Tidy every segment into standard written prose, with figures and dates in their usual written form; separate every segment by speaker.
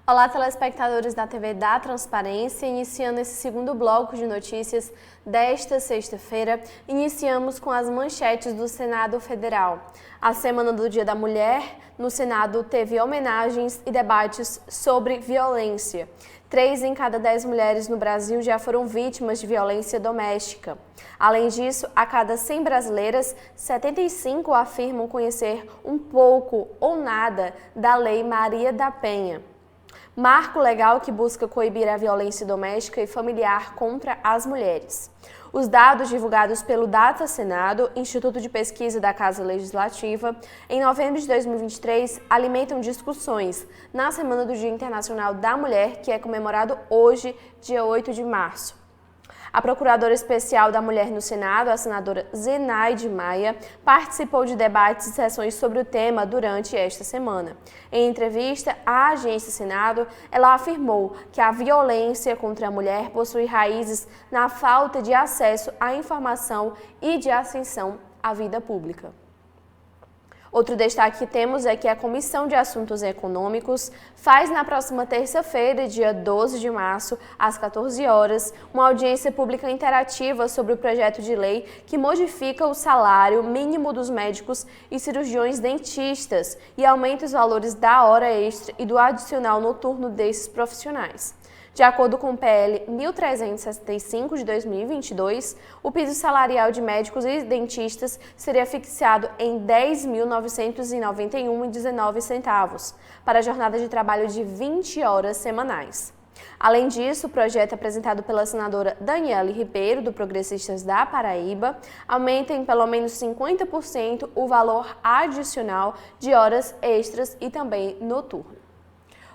Speaker 1: Olá, telespectadores da TV da Transparência. Iniciando esse segundo bloco de notícias desta sexta-feira, iniciamos com as manchetes do Senado Federal. A Semana do Dia da Mulher no Senado teve homenagens e debates sobre violência. 3 em cada 10 mulheres no Brasil já foram vítimas de violência doméstica. Além disso, a cada 100 brasileiras, 75 afirmam conhecer um pouco ou nada da Lei Maria da Penha. Marco legal que busca coibir a violência doméstica e familiar contra as mulheres. Os dados divulgados pelo Data Senado, Instituto de Pesquisa da Casa Legislativa, em novembro de 2023, alimentam discussões na Semana do Dia Internacional da Mulher, que é comemorado hoje, dia 8 de março. A Procuradora Especial da Mulher no Senado, a senadora Zenaide Maia, participou de debates e sessões sobre o tema durante esta semana. Em entrevista à Agência Senado, ela afirmou que a violência contra a mulher possui raízes na falta de acesso à informação e de ascensão à vida pública. Outro destaque que temos é que a Comissão de Assuntos Econômicos faz na próxima terça-feira, dia 12 de março, às 14 horas, uma audiência pública interativa sobre o projeto de lei que modifica o salário mínimo dos médicos e cirurgiões dentistas e aumenta os valores da hora extra e do adicional noturno desses profissionais. De acordo com o PL 1365 de 2022, o piso salarial de médicos e dentistas seria fixado em R$ 10.991,19 para a jornada de trabalho de 20 horas semanais. Além disso, o projeto apresentado pela senadora Daniele Ribeiro, do Progressistas da Paraíba, aumenta em pelo menos 50% o valor adicional de horas extras e também noturno.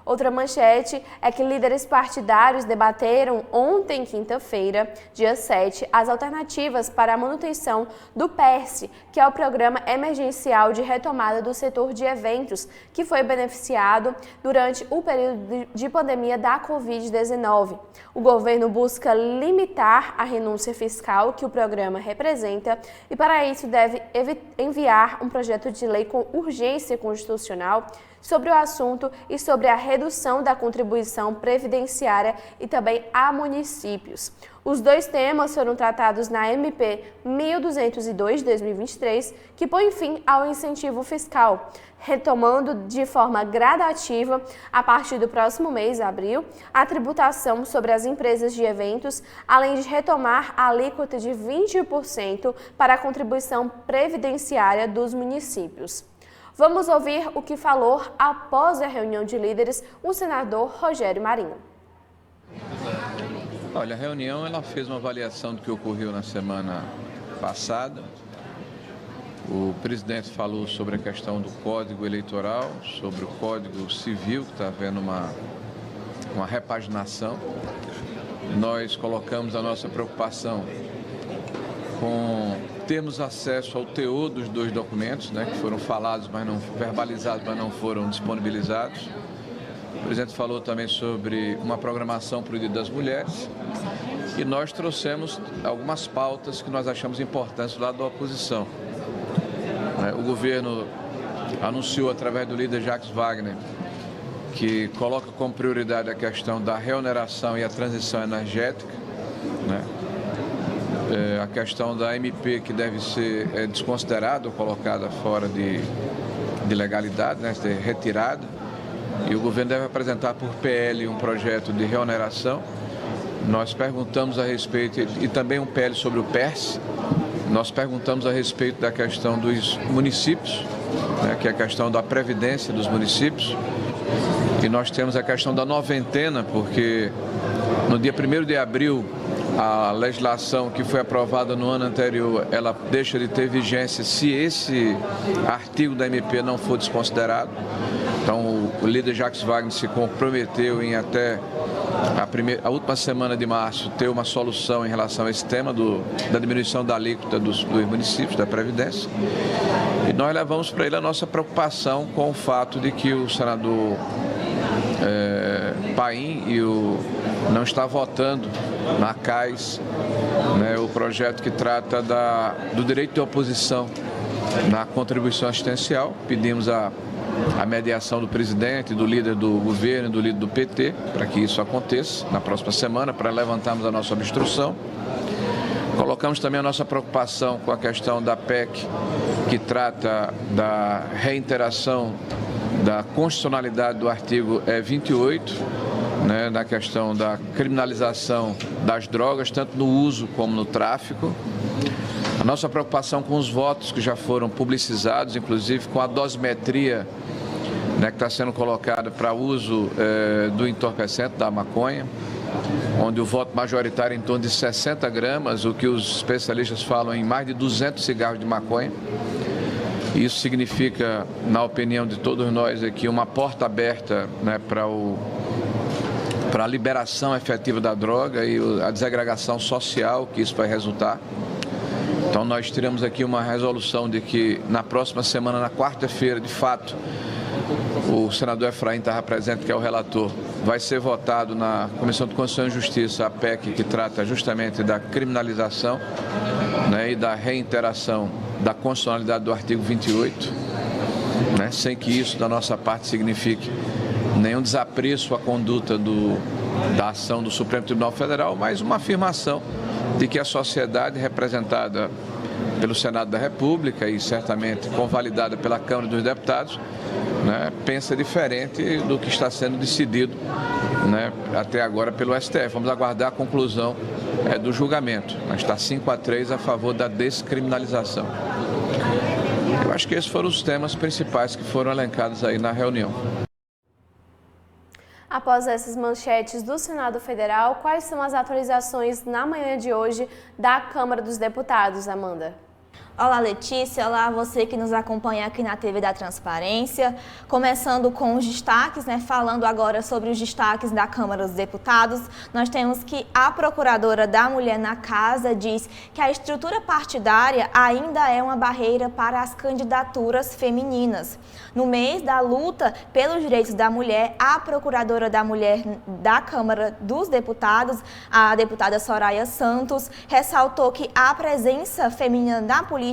Speaker 1: Outra manchete é que líderes partidários debateram ontem, quinta-feira, dia 7, as alternativas para a manutenção do PERSE, que é o Programa Emergencial de Retomada do Setor de Eventos, que foi beneficiado durante o período de pandemia da Covid-19. O governo busca limitar a renúncia fiscal que o programa representa e, para isso, deve enviar um projeto de lei com urgência constitucional sobre o assunto e sobre a redução da contribuição previdenciária e também a municípios. Os dois temas foram tratados na MP 1202 de 2023, que põe fim ao incentivo fiscal, retomando de forma gradativa, a partir do próximo mês, abril, a tributação sobre as empresas de eventos, além de retomar a alíquota de 20% para a contribuição previdenciária dos municípios. Vamos ouvir o que falou após a reunião de líderes o senador Rogério Marinho.
Speaker 2: Olha, a reunião ela fez uma avaliação do que ocorreu na semana passada. O presidente falou sobre a questão do Código Eleitoral, sobre o Código Civil, que está havendo uma repaginação. Nós colocamos a nossa preocupação com termos acesso ao teor dos dois documentos, que foram falados, mas não verbalizados, mas não foram disponibilizados. O presidente falou também sobre uma programação para o Dia das Mulheres e nós trouxemos algumas pautas que nós achamos importantes do lado da oposição. O governo anunciou, através do líder Jacques Wagner, que coloca como prioridade a questão da reoneração e a transição energética, a questão da MP que deve ser desconsiderada ou colocada fora de legalidade, ser retirada, e o governo deve apresentar por PL um projeto de reoneração. Nós perguntamos a respeito, e também um PL sobre o PERSE, nós perguntamos a respeito da questão dos municípios, que é a questão da previdência dos municípios, e nós temos a questão da noventena, porque no dia 1º de abril, a legislação que foi aprovada no ano anterior, ela deixa de ter vigência se esse artigo da MP não for desconsiderado. Então, o líder Jacques Wagner se comprometeu em até a última semana de março ter uma solução em relação a esse tema da diminuição da alíquota dos municípios, da Previdência. E nós levamos para ele a nossa preocupação com o fato de que o senador Paim não está votando na CAIS, o projeto que trata do direito de oposição na contribuição assistencial. Pedimos a mediação do presidente, do líder do governo, do líder do PT, para que isso aconteça na próxima semana, para levantarmos a nossa obstrução. Colocamos também a nossa preocupação com a questão da PEC, que trata da reiteração da constitucionalidade do artigo 28, né, na questão da criminalização das drogas, tanto no uso como no tráfico. A nossa preocupação com os votos que já foram publicizados, inclusive com a dosimetria, né, que está sendo colocada para uso do entorpecente, da maconha, onde o voto majoritário é em torno de 60 gramas, o que os especialistas falam em mais de 200 cigarros de maconha. Isso significa, na opinião de todos nós aqui, uma porta aberta, né, para a liberação efetiva da droga e a desagregação social que isso vai resultar. Então nós tiramos aqui uma resolução de que na próxima semana, na quarta-feira, de fato, o senador Efraim estava presente, que é o relator, vai ser votado na Comissão de Constituição e Justiça a PEC que trata justamente da criminalização, né, e da reiteração da constitucionalidade do artigo 28, né, sem que isso da nossa parte signifique nenhum desapreço à conduta da ação do Supremo Tribunal Federal, mas uma afirmação de que a sociedade representada pelo Senado da República e certamente convalidada pela Câmara dos Deputados, né, pensa diferente do que está sendo decidido, né, até agora pelo STF. Vamos aguardar a conclusão do julgamento, mas está 5-3 a favor da descriminalização. Eu acho que esses foram os temas principais que foram elencados aí na reunião.
Speaker 1: Após essas manchetes do Senado Federal, quais são as atualizações na manhã de hoje da Câmara dos Deputados, Amanda?
Speaker 3: Olá, Letícia. Olá, você que nos acompanha aqui na TV da Transparência. Começando com os destaques, né? Falando agora sobre os destaques da Câmara dos Deputados, nós temos que a Procuradora da Mulher na Casa diz que a estrutura partidária ainda é uma barreira para as candidaturas femininas. No mês da luta pelos direitos da mulher, a Procuradora da Mulher da Câmara dos Deputados, a deputada Soraya Santos, ressaltou que a presença feminina da política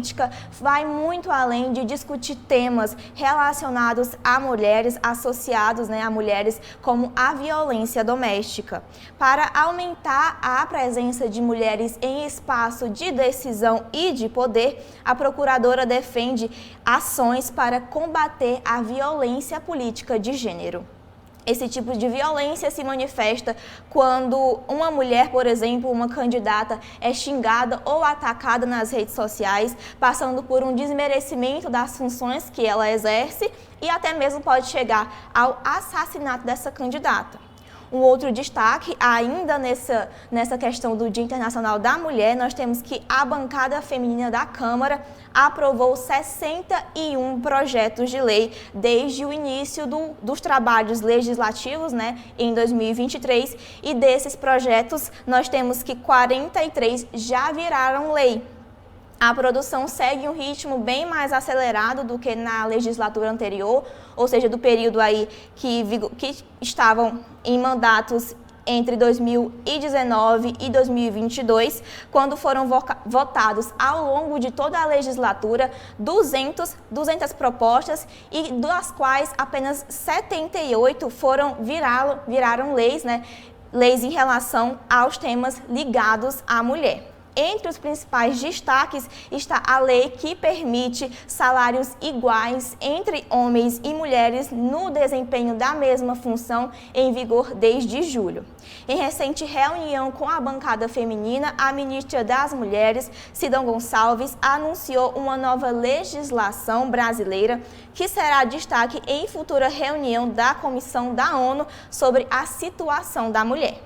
Speaker 3: vai muito além de discutir temas relacionados a mulheres, associados, né, a mulheres, como a violência doméstica. Para aumentar a presença de mulheres em espaço de decisão e de poder, a Procuradora defende ações para combater a violência política de gênero. Esse tipo de violência se manifesta quando uma mulher, por exemplo, uma candidata, é xingada ou atacada nas redes sociais, passando por um desmerecimento das funções que ela exerce e até mesmo pode chegar ao assassinato dessa candidata. Um outro destaque, ainda nessa questão do Dia Internacional da Mulher, nós temos que a bancada feminina da Câmara aprovou 61 projetos de lei desde o início dos trabalhos legislativos, né, em 2023, e desses projetos nós temos que 43 já viraram lei. A produção segue um ritmo bem mais acelerado do que na legislatura anterior, ou seja, do período aí que estavam em mandatos entre 2019 e 2022, quando foram votados ao longo de toda a legislatura 200 propostas, e das quais apenas 78 viraram leis, né? Leis em relação aos temas ligados à mulher. Entre os principais destaques está a lei que permite salários iguais entre homens e mulheres no desempenho da mesma função, em vigor desde julho. Em recente reunião com a bancada feminina, a ministra das Mulheres, Sidão Gonçalves, anunciou uma nova legislação brasileira que será destaque em futura reunião da Comissão da ONU sobre a situação da mulher.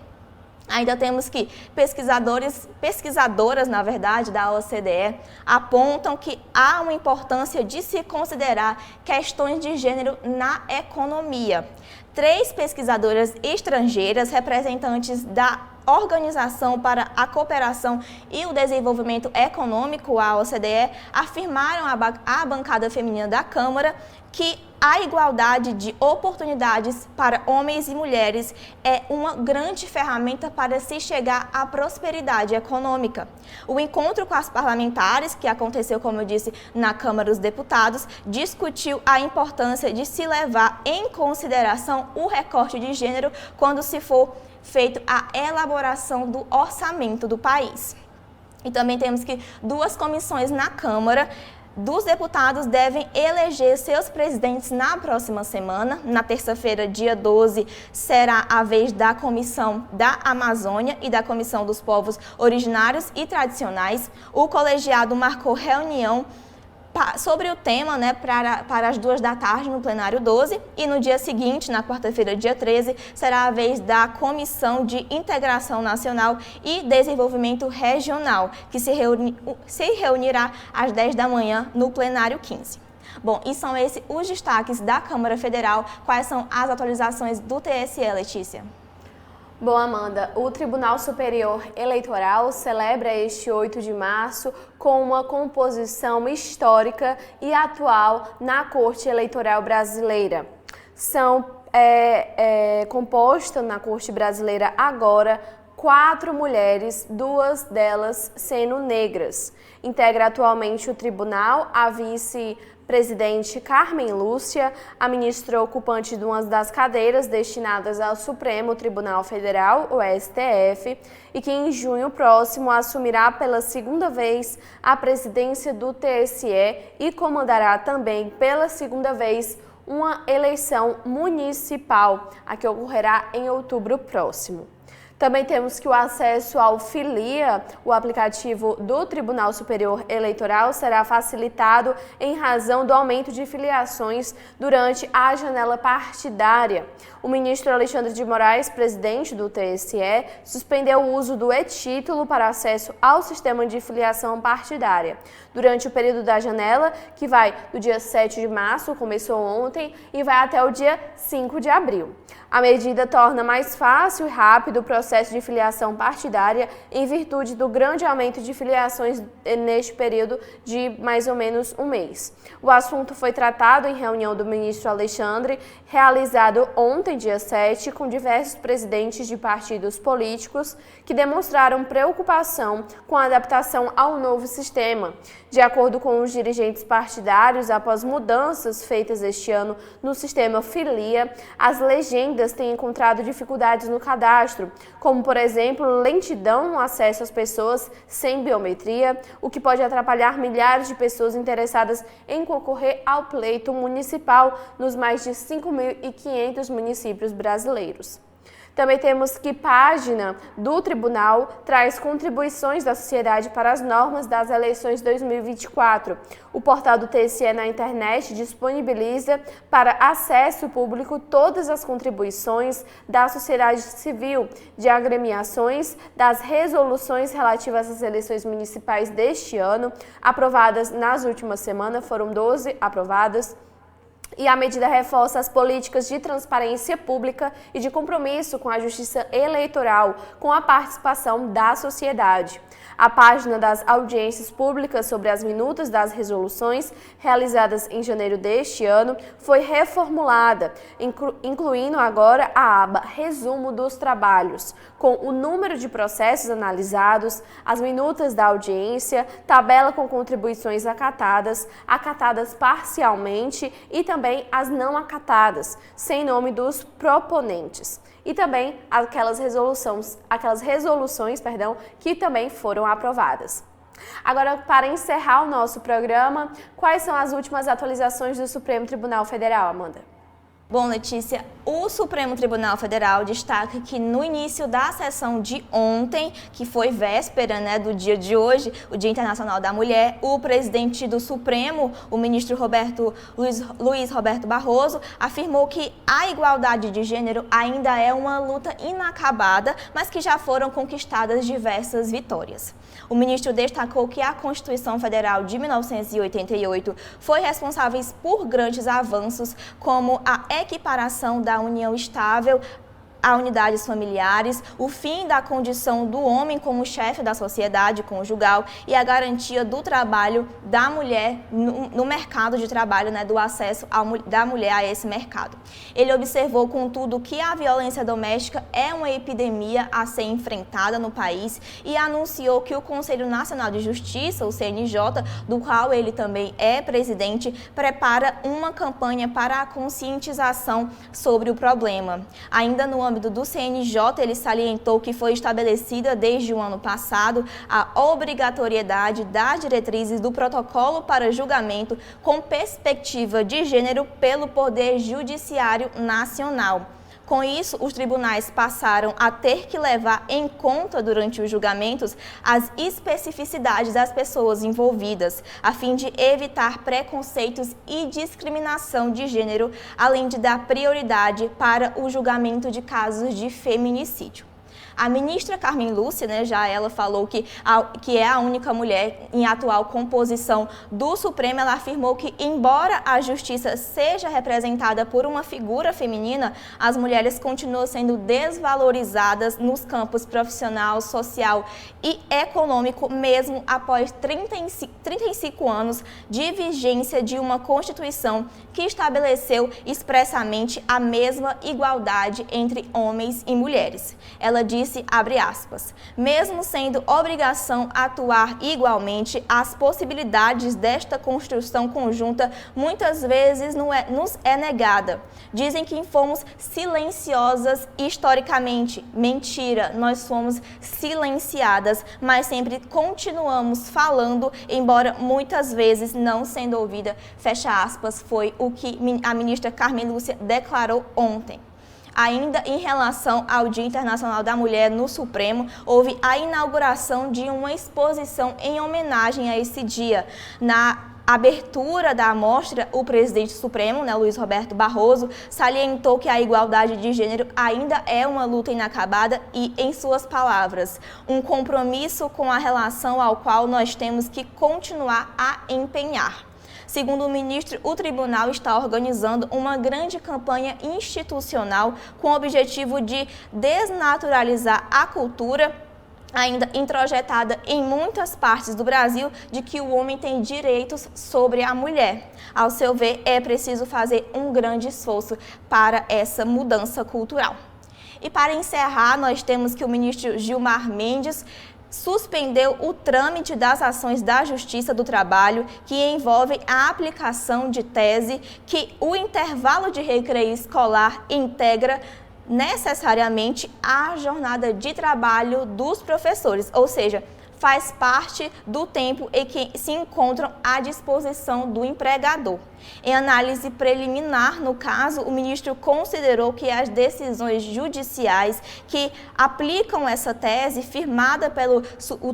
Speaker 3: Ainda temos que pesquisadoras, na verdade, da OCDE, apontam que há uma importância de se considerar questões de gênero na economia. 3 pesquisadoras estrangeiras, representantes da Organização para a Cooperação e o Desenvolvimento Econômico, a OCDE, afirmaram à bancada feminina da Câmara que a igualdade de oportunidades para homens e mulheres é uma grande ferramenta para se chegar à prosperidade econômica. O encontro com as parlamentares, que aconteceu, como eu disse, na Câmara dos Deputados, discutiu a importância de se levar em consideração o recorte de gênero quando se for feito a elaboração do orçamento do país. E também temos que 2 comissões na Câmara dos Deputados devem eleger seus presidentes na próxima semana. Na terça-feira, dia 12, será a vez da Comissão da Amazônia e da Comissão dos Povos Originários e Tradicionais. O colegiado marcou reunião sobre o tema, para as 2 da tarde no plenário 12, e no dia seguinte, na quarta-feira, dia 13, será a vez da Comissão de Integração Nacional e Desenvolvimento Regional, que se reunirá às 10 da manhã no plenário 15. Bom, e são esses os destaques da Câmara Federal. Quais são as atualizações do TSE, Letícia?
Speaker 1: Bom, Amanda, o Tribunal Superior Eleitoral celebra este 8 de março com uma composição histórica e atual na Corte Eleitoral Brasileira. São compostas na Corte Brasileira agora 4 mulheres, 2 delas sendo negras. Integra atualmente o tribunal a vice-presidente Carmen Lúcia, a ministra ocupante de uma das cadeiras destinadas ao Supremo Tribunal Federal, o STF, e que em junho próximo assumirá pela 2ª vez a presidência do TSE e comandará também pela 2ª vez uma eleição municipal, a que ocorrerá em outubro próximo. Também temos que o acesso ao Filia, o aplicativo do Tribunal Superior Eleitoral, será facilitado em razão do aumento de filiações durante a janela partidária. O ministro Alexandre de Moraes, presidente do TSE, suspendeu o uso do e-título para acesso ao sistema de filiação partidária. Durante o período da janela, que vai do dia 7 de março, começou ontem, e vai até o dia 5 de abril. A medida torna mais fácil e rápido o processo de filiação partidária em virtude do grande aumento de filiações neste período de mais ou menos um mês. O assunto foi tratado em reunião do ministro Alexandre, realizado ontem, dia 7, com diversos presidentes de partidos políticos que demonstraram preocupação com a adaptação ao novo sistema. De acordo com os dirigentes partidários, após mudanças feitas este ano no sistema Filia, as legendas têm encontrado dificuldades no cadastro, como, por exemplo, lentidão no acesso às pessoas sem biometria, o que pode atrapalhar milhares de pessoas interessadas em concorrer ao pleito municipal nos mais de 5.500 municípios brasileiros. Também temos que página do Tribunal traz contribuições da sociedade para as normas das eleições 2024. O portal do TSE na internet disponibiliza para acesso público todas as contribuições da sociedade civil, de agremiações, das resoluções relativas às eleições municipais deste ano, aprovadas nas últimas semanas, foram 12 aprovadas. E a medida reforça as políticas de transparência pública e de compromisso com a justiça eleitoral, com a participação da sociedade. A página das audiências públicas sobre as minutas das resoluções realizadas em janeiro deste ano foi reformulada, incluindo agora a aba Resumo dos Trabalhos, com o número de processos analisados, as minutas da audiência, tabela com contribuições acatadas, acatadas parcialmente e também as não acatadas, sem nome dos proponentes. E também aquelas resoluções que também foram aprovadas. Agora, para encerrar o nosso programa, quais são as últimas atualizações do Supremo Tribunal Federal, Amanda?
Speaker 3: Bom, Letícia, o Supremo Tribunal Federal destaca que no início da sessão de ontem, que foi véspera, do dia de hoje, o Dia Internacional da Mulher, o presidente do Supremo, o ministro Luiz Roberto Barroso, afirmou que a igualdade de gênero ainda é uma luta inacabada, mas que já foram conquistadas diversas vitórias. O ministro destacou que a Constituição Federal de 1988 foi responsável por grandes avanços, como a equiparação da união estável a unidades familiares, o fim da condição do homem como chefe da sociedade conjugal e a garantia do trabalho da mulher no mercado de trabalho, né, do acesso da mulher a esse mercado. Ele observou, contudo, que a violência doméstica é uma epidemia a ser enfrentada no país e anunciou que o Conselho Nacional de Justiça, o CNJ, do qual ele também é presidente, prepara uma campanha para a conscientização sobre o problema. Ainda no âmbito do CNJ, ele salientou que foi estabelecida desde o ano passado a obrigatoriedade das diretrizes do protocolo para julgamento com perspectiva de gênero pelo Poder Judiciário Nacional. Com isso, os tribunais passaram a ter que levar em conta durante os julgamentos as especificidades das pessoas envolvidas, a fim de evitar preconceitos e discriminação de gênero, além de dar prioridade para o julgamento de casos de feminicídio. A ministra Carmen Lúcia, né, já ela falou que é a única mulher em atual composição do Supremo. Ela afirmou que, embora a justiça seja representada por uma figura feminina, as mulheres continuam sendo desvalorizadas nos campos profissional, social e econômico, mesmo após 35 anos de vigência de uma Constituição que estabeleceu expressamente a mesma igualdade entre homens e mulheres. Ela disse, abre aspas, mesmo sendo obrigação atuar igualmente, as possibilidades desta construção conjunta muitas vezes nos é negada. Dizem que fomos silenciosas historicamente. Mentira, nós fomos silenciadas, mas sempre continuamos falando, embora muitas vezes não sendo ouvida. Fecha aspas, foi o que a ministra Carmen Lúcia declarou ontem. Ainda em relação ao Dia Internacional da Mulher no Supremo, houve a inauguração de uma exposição em homenagem a esse dia. Na abertura da mostra, o presidente supremo, né, Luiz Roberto Barroso, salientou que a igualdade de gênero ainda é uma luta inacabada e, em suas palavras, um compromisso com a relação ao qual nós temos que continuar a empenhar. Segundo o ministro, o tribunal está organizando uma grande campanha institucional com o objetivo de desnaturalizar a cultura ainda introjetada em muitas partes do Brasil de que o homem tem direitos sobre a mulher. Ao seu ver, é preciso fazer um grande esforço para essa mudança cultural. E para encerrar, nós temos que o ministro Gilmar Mendes suspendeu o trâmite das ações da Justiça do Trabalho que envolvem a aplicação de tese que o intervalo de recreio escolar integra necessariamente a jornada de trabalho dos professores, ou seja, faz parte do tempo em que se encontram à disposição do empregador. Em análise preliminar, no caso, o ministro considerou que as decisões judiciais que aplicam essa tese, firmada pelo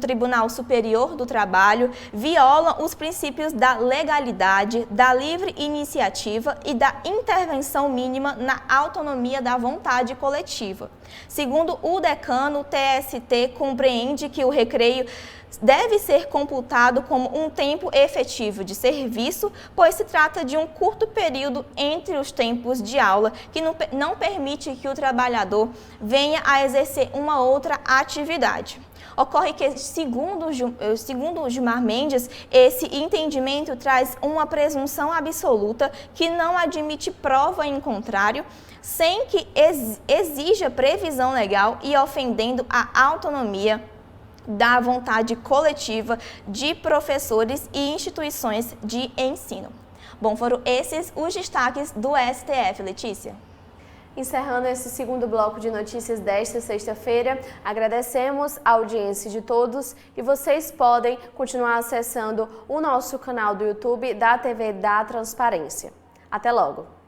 Speaker 3: Tribunal Superior do Trabalho, violam os princípios da legalidade, da livre iniciativa e da intervenção mínima na autonomia da vontade coletiva. Segundo o decano, o TST compreende que o recreio deve ser computado como um tempo efetivo de serviço, pois se trata de um curto período entre os tempos de aula que não permite que o trabalhador venha a exercer uma outra atividade. Ocorre que, segundo Gilmar Mendes, esse entendimento traz uma presunção absoluta que não admite prova em contrário, sem que exija previsão legal e ofendendo a autonomia da vontade coletiva de professores e instituições de ensino. Bom, foram esses os destaques do STF, Letícia.
Speaker 1: Encerrando esse segundo bloco de notícias desta sexta-feira, agradecemos a audiência de todos e vocês podem continuar acessando o nosso canal do YouTube da TV da Transparência. Até logo!